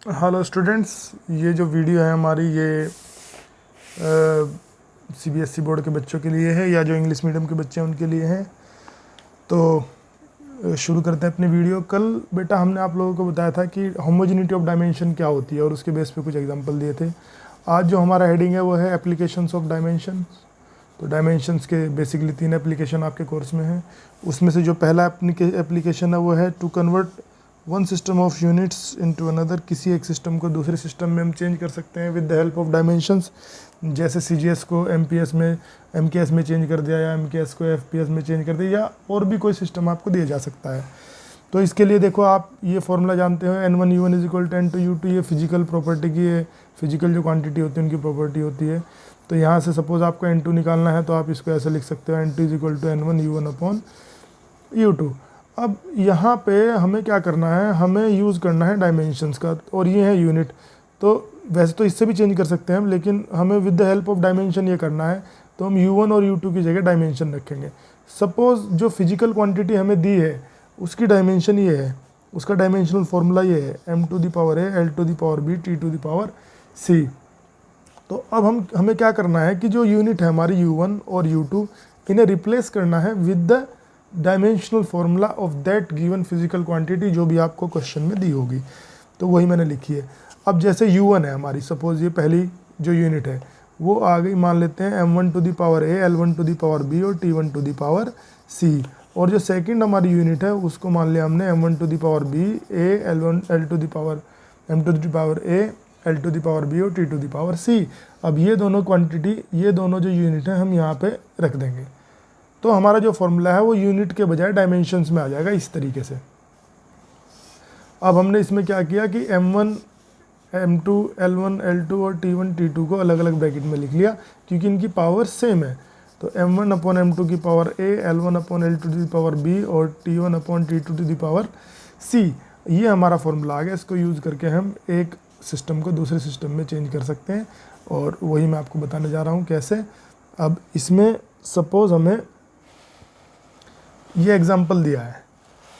Hello students, ये जो video है हमारी ये सीबीएसई बोर्ड के बच्चों के लिए है या जो इंग्लिश मीडियम के बच्चे हैं उनके लिए है। तो शुरू करते हैं अपनी वीडियो। कल बेटा हमने आप लोगों को बताया था कि होमोजेनिटी ऑफ डायमेंशन क्या होती है और उसके बेस पे कुछ एग्जांपल दिए थे। आज जो हमारा हेडिंग है वो है एप्लीकेशंस ऑफ डायमेंशन। तो डायमेंशंस के बेसिकली 3 एप्लीकेशन आपके कोर्स में हैं। उसमें से जो पहला एप्लीकेशन है वो है to convert one system of units into another. किसी एक सिस्टम को दूसरे सिस्टम में हम चेंज कर सकते हैं with the help of dimensions. जैसे सीजीएस को एमपीएस में एमकेएस में चेंज कर दिया या एमकेएस को एफपीएस में चेंज कर दिया, या और भी कोई सिस्टम आपको दिया जा सकता है। तो इसके लिए देखो, आप ये फॉर्मूला जानते हो N1U1 = N2U2। ये फिजिकल प्रॉपर्टी की है, फिजिकल जो क्वांटिटी होती है उनकी प्रॉपर्टी होती है। तो यहाँ से सपोज आपको N2 निकालना है तो आप इसको ऐसे लिख सकते हो N2 = N1U1/U2। अब यहाँ पे हमें क्या करना है, हमें यूज़ करना है डायमेंशंस का, और ये है यूनिट। तो वैसे तो इससे भी चेंज कर सकते हैं हम, लेकिन हमें with the help of dimension ये करना है। तो हम U1 और U2 की जगह डायमेंशन रखेंगे। सपोज जो फिजिकल क्वांटिटी हमें दी है उसकी डायमेंशन ये है, उसका डायमेंशनल फार्मूला ये है m⁴ L⁴ B T⁴C। तो अब हमें क्या करना है कि जो यूनिट है हमारी U1 और U2, इन्हें रिप्लेस करना है with the dimensional formula of that given physical quantity जो भी आपको क्वेश्चन में दी होगी। तो वही मैंने लिखी है। अब जैसे U1 है हमारी, सपोज ये पहली जो यूनिट है वो आ गई, मान लेते हैं m1⁴ L1⁴ B और T1⁴C। और जो सेकंड हमारी यूनिट है उसको मान लिया हमने m1⁴ B A L2⁴ B और T⁴C। अब ये दोनों क्वांटिटी, ये दोनों जो यूनिट है हम यहाँ पे रख देंगे। तो हमारा जो फॉर्मूला है वो यूनिट के बजाय डायमेंशंस में आ जाएगा इस तरीके से। अब हमने इसमें क्या किया कि m1, m2, L1, L2 और T1, T2 को अलग अलग ब्रैकेट में लिख लिया क्योंकि इनकी पावर सेम है। तो m1/m2 की पावर A, L1/L2 और T1/T2 ये हमारा फॉर्मूला आ गया। इसको यूज़ करके हम एक सिस्टम को दूसरे सिस्टम में चेंज कर सकते हैं, और वही मैं आपको बताने जा रहा हूँ कैसे। अब इसमें सपोज हमें ये एग्जांपल दिया है।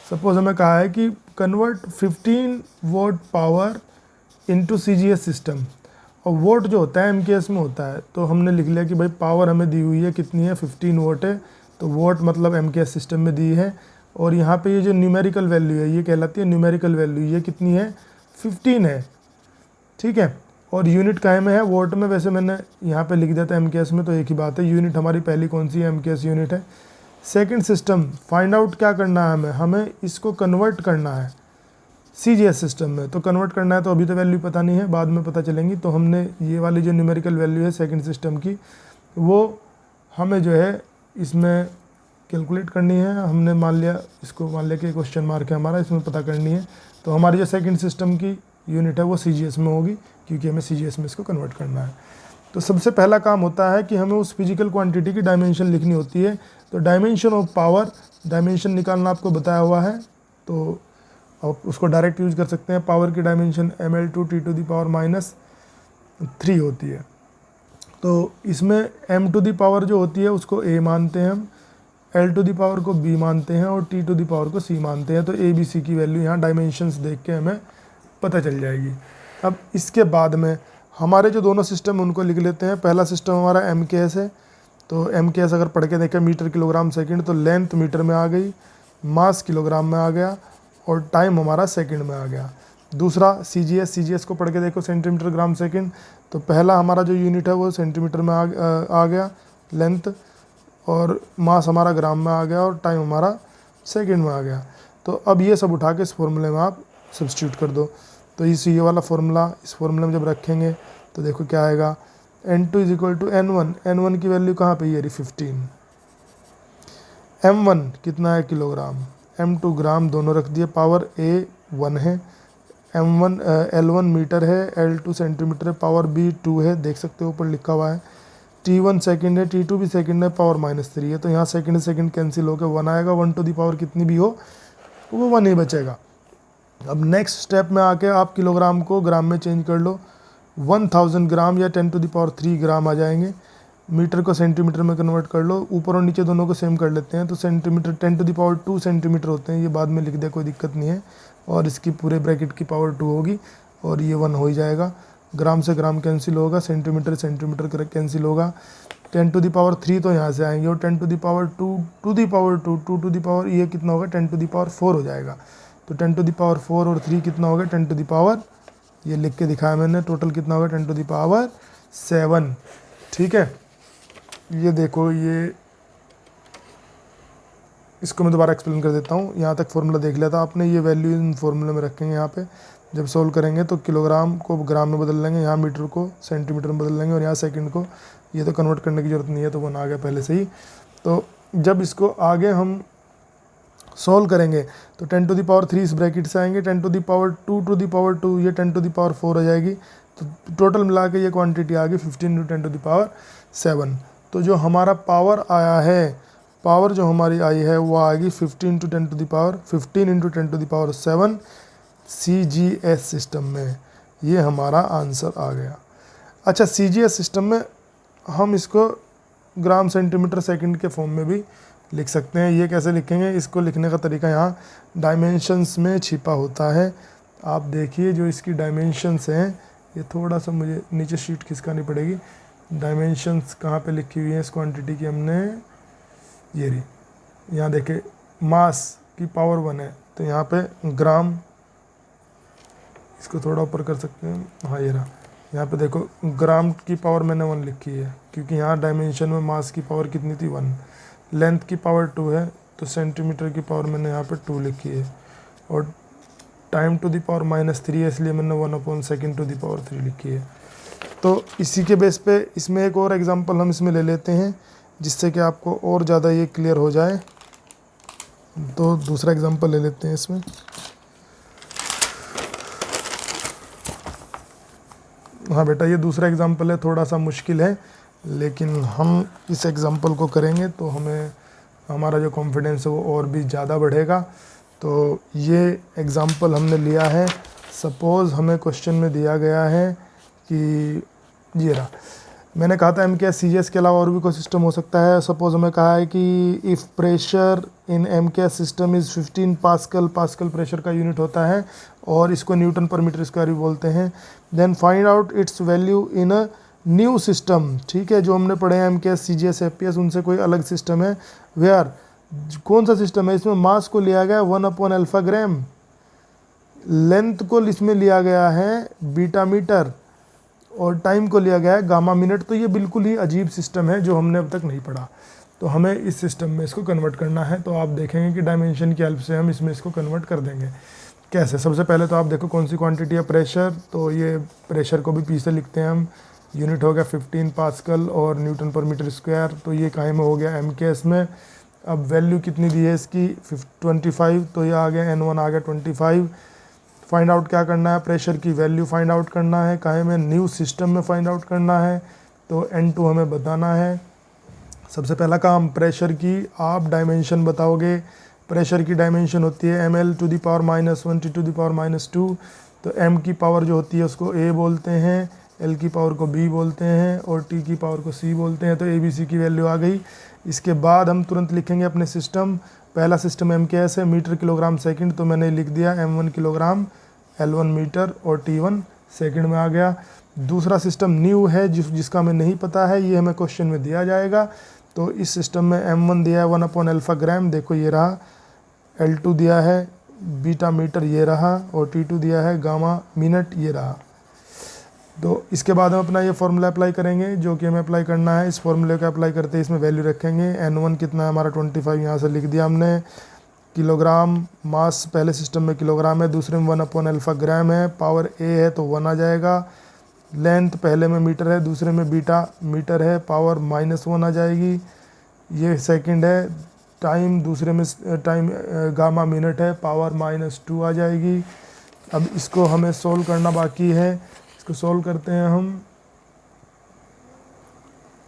सपोज हमें कहा है कि convert 15 vote power into CGS system, और वोट जो होता है एमकेएस में होता है। तो हमने लिख लिया कि भाई पावर हमें दी हुई है कितनी है, 15 वोट है। तो वोट मतलब एमकेएस सिस्टम में दी है, और यहाँ पे ये जो न्यूमेरिकल वैल्यू है ये कहलाती है न्यूमेरिकल वैल्यू। ये कितनी है, 15 है, ठीक है। और यूनिट काहे में है, वोट में। वैसे मैंने यहाँ पे लिख दिया था एमकेएस में, तो एक ही बात है। यूनिट हमारी पहली कौन सी है, एमकेएस यूनिट है। सेकंड सिस्टम फाइंड आउट क्या करना है हमें इसको कन्वर्ट करना है सीजीएस सिस्टम में। तो कन्वर्ट करना है, तो अभी तो वैल्यू पता नहीं है, बाद में पता चलेंगी। तो हमने ये वाली जो न्यूमेरिकल वैल्यू है सेकंड सिस्टम की, वो हमें जो है इसमें कैलकुलेट करनी है। हमने मान लिया इसको, मान लिया कि क्वेश्चन मार्क है हमारा, इसमें पता करनी है। तो हमारी जो सेकंड सिस्टम की यूनिट है वो सीजीएस में होगी, क्योंकि हमें सीजीएस में इसको कन्वर्ट करना है। तो सबसे पहला काम होता है कि हमें उस फिजिकल क्वांटिटी की डायमेंशन लिखनी होती है। तो डायमेंशन ऑफ पावर, डायमेंशन निकालना आपको बताया हुआ है, तो आप उसको डायरेक्ट यूज कर सकते हैं। पावर की डायमेंशन mL2 T⁻³ होती है। तो इसमें m⁴ जो होती है उसको a मानते हैं हम, L⁴ को b मानते हैं और T⁴ को c मानते हैं। तो a b c की वैल्यू यहाँ डायमेंशंस देख के हमें पता चल जाएगी। अब इसके बाद में हमारे जो दोनों सिस्टम उनको लिख लेते हैं। पहला सिस्टम हमारा एमकेएस है। तो एमकेएस अगर पढ़ के देखें मीटर किलोग्राम सेकंड, तो लेंथ मीटर में आ गई, मास किलोग्राम में आ गया, और टाइम हमारा सेकंड में आ गया। दूसरा सीजीएस को पढ़ के देखो सेंटीमीटर ग्राम सेकंड। तो पहला हमारा जो यूनिट है वो सेंटीमीटर में आ गया लेंथ, और मास हमारा ग्राम में आ गया, और टाइम हमारा सेकंड में आ गया। तो अब ये सब उठा के इस फॉर्मूले में आप सब्स्टिट्यूट कर दो। तो ये वाला फॉर्मूला इस फॉर्मूले में जब रखेंगे तो देखो क्या आएगा, N2 = N1। N1 की वैल्यू कहाँ पे, ये रही 15। M1 कितना है, किलोग्राम, M2 ग्राम, दोनों रख दिए। पावर A 1 है, L1 मीटर है, L2 सेंटीमीटर है, पावर B 2 है, देख सकते हो ऊपर लिखा हुआ है। T1 सेकंड है, T2 भी सेकंड है, पावर -3 है। तो यहाँ सेकंड कैंसिल होकर 1 आएगा। 1 टू द पावर कितनी भी हो वो 1 ही बचेगा। अब नेक्स्ट स्टेप में आके आप किलोग्राम को ग्राम में चेंज कर लो। 1000 ग्राम या 10⁻³ ग्राम आ जाएंगे। मीटर को सेंटीमीटर में कन्वर्ट कर लो। ऊपर और नीचे दोनों को सेम कर लेते हैं। तो सेंटीमीटर 10⁻² सेंटीमीटर होते हैं। ये बाद में लिख दे, कोई दिक्कत नहीं है। और इसकी पूरे ब्रैकेट की पावर 2 होगी। और ये 1 हो ही जाएगा। ग्राम से ग्राम कैंसिल होगा, सेंटीमीटर सेंटीमीटर कैंसिल होगा। 10⁻³ तो यहाँ से आएंगे और 10⁻², 2 टू दी पावर ये कितना होगा 10⁻4 हो जाएगा। तो 10⁻4 और 3 कितना होगा 10⁻, ये लिख के दिखाया मैंने, टोटल कितना होगा 10⁻7। ठीक है, ये देखो, ये इसको मैं दोबारा एक्सप्लेन कर देता हूँ। यहाँ तक फॉर्मूला देख लिया था आपने, ये वैल्यू इन फॉर्मूले में रखेंगे। यहाँ पे जब सोल्व करेंगे तो किलोग्राम को ग्राम में बदल लेंगे, यहाँ मीटर को सेंटीमीटर में बदल लेंगे और यहाँ सेकंड को, ये तो कन्वर्ट करने की ज़रूरत नहीं है, तो 1 आ गया पहले से ही। तो जब इसको आगे हम सोल्व करेंगे तो 10⁻³ इस ब्रैकेट से आएंगे, 10⁻2 ये 10⁻4 हो जाएगी। तो टोटल मिला के ये क्वांटिटी आ गई 15 × 10⁻7। तो जो हमारा पावर आया है, पावर जो हमारी आई है वो आएगी 15 × 10⁻7 CGS सिस्टम में। ये हमारा आंसर आ गया। अच्छा, CGS सिस्टम में हम इसको ग्राम सेंटीमीटर सेकंड के फॉर्म में भी लिख सकते हैं। ये कैसे लिखेंगे, इसको लिखने का तरीका यहाँ डायमेंशंस में छिपा होता है। आप देखिए जो इसकी डायमेंशंस हैं, ये थोड़ा सा मुझे नीचे शीट खिसकानी पड़ेगी। डायमेंशंस कहाँ पे लिखी हुई है इस क्वांटिटी की, हमने ये रही, यहाँ देखे मास की पावर 1 है, तो यहाँ पे ग्राम, इसको थोड़ा ऊपर कर सकते हैं, हाँ ये रहा। यहाँ पे देखो ग्राम की पावर मैंने 1 लिखी है, क्योंकि यहाँ डायमेंशन में मास की पावर कितनी थी 1, लेंथ की पावर 2 है, तो सेंटीमीटर की पावर मैंने यहाँ पे 2 लिखी है, और टाइम टू द पावर -3 है, इसलिए मैंने 1/2 टू द पावर 3 लिखी है। तो इसी के बेस पे इसमें एक और एग्जांपल हम इसमें ले लेते हैं, जिससे कि आपको और ज़्यादा ये क्लियर हो जाए। तो दूसरा एग्जांपल ले लेते हैं इसमें। हाँ बेटा, ये दूसरा एग्जांपल है, थोड़ा सा मुश्किल है, लेकिन हम इस एग्जांपल को करेंगे तो हमें हमारा जो कॉन्फिडेंस है वो और भी ज़्यादा बढ़ेगा। तो ये एग्जांपल हमने लिया है, सपोज़ हमें क्वेश्चन में दिया गया है कि ये रहा, मैंने कहा था MKS CGS के अलावा और भी कोई सिस्टम हो सकता है। सपोज़ हमें कहा है कि if pressure in MKS system is 15 pascal, pascal pressure का यूनिट होता है और इसको न्यूटन पर मीटर स्क्वायर भी बोलते हैं। Then find out its value in a new system. ठीक है, जो हमने पढ़े हैं MKS CGS FPS, उनसे कोई अलग सिस्टम है। वेयर, कौन सा सिस्टम है, इसमें मास को लिया गया 1/α ग्राम, लेंथ को इसमें लिया गया है बीटा मीटर, और टाइम को लिया गया है गामा मिनट। तो ये बिल्कुल ही अजीब सिस्टम है जो हमने अब तक नहीं पढ़ा, तो हमें इस सिस्टम में इसको कन्वर्ट करना है। तो आप देखेंगे कि डायमेंशन की हेल्प से हम इसमें इसको कन्वर्ट कर देंगे। कैसे, सबसे पहले तो आप देखो कौन सी क्वांटिटी है, प्रेशर। तो ये प्रेशर को भी पी से लिखते हैं हम, यूनिट हो गया 15 पास्कल और न्यूटन पर मीटर स्क्वायर। तो ये काहे में हो गया MKS में। अब वैल्यू कितनी दी है इसकी 25, तो ये आ गया N1 आ गया 25। फाइंड आउट क्या करना है, प्रेशर की वैल्यू फाइंड आउट करना है, काहे में न्यू सिस्टम में फाइंड आउट करना है। तो N2 हमें बताना है। सबसे पहला काम, प्रेशर की आप डायमेंशन बताओगे। प्रेशर की डायमेंशन होती है ml to the power -1 t to the power -2। तो m की पावर जो होती है उसको a बोलते हैं, l की पावर को b बोलते हैं और t की पावर को c बोलते हैं। तो ABC की वैल्यू आ गई। इसके बाद हम तुरंत लिखेंगे अपने सिस्टम। पहला सिस्टम MKS है, मीटर किलोग्राम सेकंड, तो मैंने लिख दिया m1 किलोग्राम, L1 मीटर और T1 सेकंड में आ गया। दूसरा सिस्टम न्यू है, जिसका हमें नहीं पता है, ये हमें क्वेश्चन में दिया जाएगा। तो इस सिस्टम में m1 दिया है 1/α ग्राम, देखो ये रहा, L2 दिया है बीटा मीटर, ये रहा, और T2 दिया है गामा मिनट, ये रहा। तो इसके बाद हम अपना ये फॉर्मूला अप्लाई करेंगे, जो कि हमें अप्लाई करना है। इस फॉर्मूले का अप्लाई करते ही इसमें वैल्यू रखेंगे। N1 कितना है हमारा 25, यहाँ से लिख दिया हमने। किलोग्राम मास पहले सिस्टम में किलोग्राम है, दूसरे में 1/α ग्राम है, पावर A है तो 1 आ जाएगा। लेंथ पहले में मीटर है, दूसरे में बीटा मीटर है, पावर -1 आ जाएगी। ये सेकंड है। टाइम दूसरे में टाइम गामा मिनट है, पावर -2 आ जाएगी। अब इसको हमें सोल्व करना बाकी है, इसको सोल्व करते हैं हम।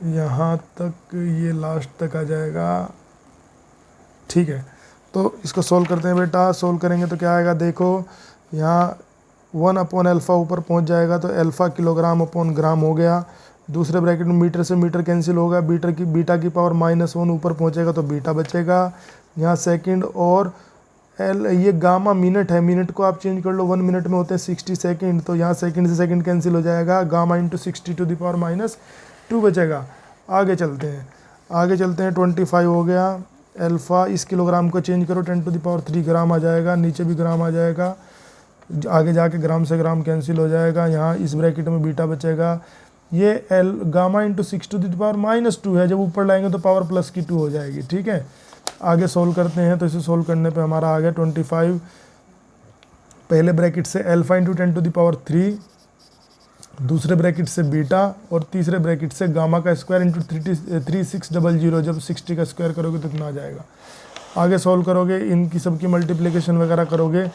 यहाँ तक, ये लास्ट तक आ जाएगा। ठीक है, तो इसको सोल्व करते हैं बेटा। सोल्व करेंगे तो क्या आएगा, देखो यहाँ 1/α ऊपर पहुँच जाएगा, तो अल्फ़ा किलोग्राम अपॉन ग्राम हो गया। दूसरे ब्रैकेट में मीटर से मीटर कैंसिल होगा, बीटा की पावर -1 ऊपर पहुँचेगा तो बीटा बचेगा। यहाँ सेकंड और एल, ये गामा मिनट है, मिनट को आप चेंज कर लो, 1 मिनट में होते हैं 60 सेकंड, तो यहाँ सेकंड से सेकंड कैंसिल हो जाएगा, गामा इंटू 60⁻⁻2 बचेगा। आगे चलते हैं, 25 हो गया। अल्फ़ा, इस किलोग्राम को चेंज करो 10⁻³ ग्राम आ जाएगा, नीचे भी ग्राम आ जाएगा, आगे जाके ग्राम से ग्राम कैंसिल हो जाएगा, यहाँ इस ब्रैकेट में बीटा बचेगा। ये एल गामा इंटू 6⁻⁻2 है, जब ऊपर लाएंगे तो पावर प्लस की 2 हो जाएगी, ठीक है। आगे सोल्व करते हैं, तो इसे सोल्व करने पे हमारा आ गया 25, पहले ब्रैकेट से अल्फ़ा इंटू 10⁻3, दूसरे ब्रैकेट से बीटा, और तीसरे ब्रैकेट से गामा का स्क्वायर इंटू 3600, जब 60 का स्क्वायर करोगे तो इतना आ जाएगा। आगे सोल्व करोगे, इनकी सबकी मल्टीप्लिकेशन वगैरह करोगे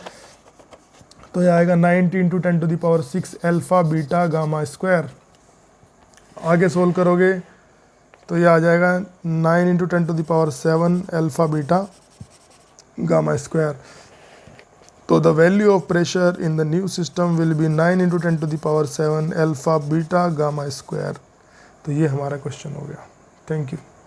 तो यह आएगा 90 into 10⁻6 alpha beta gamma square. आगे सोल्व करोगे तो ये आ जाएगा 9 into 10⁻7 alpha beta gamma square. तो the value of pressure in the new system will be 9 into 10⁻7 alpha beta gamma square. तो ये हमारा क्वेश्चन हो गया। Thank you.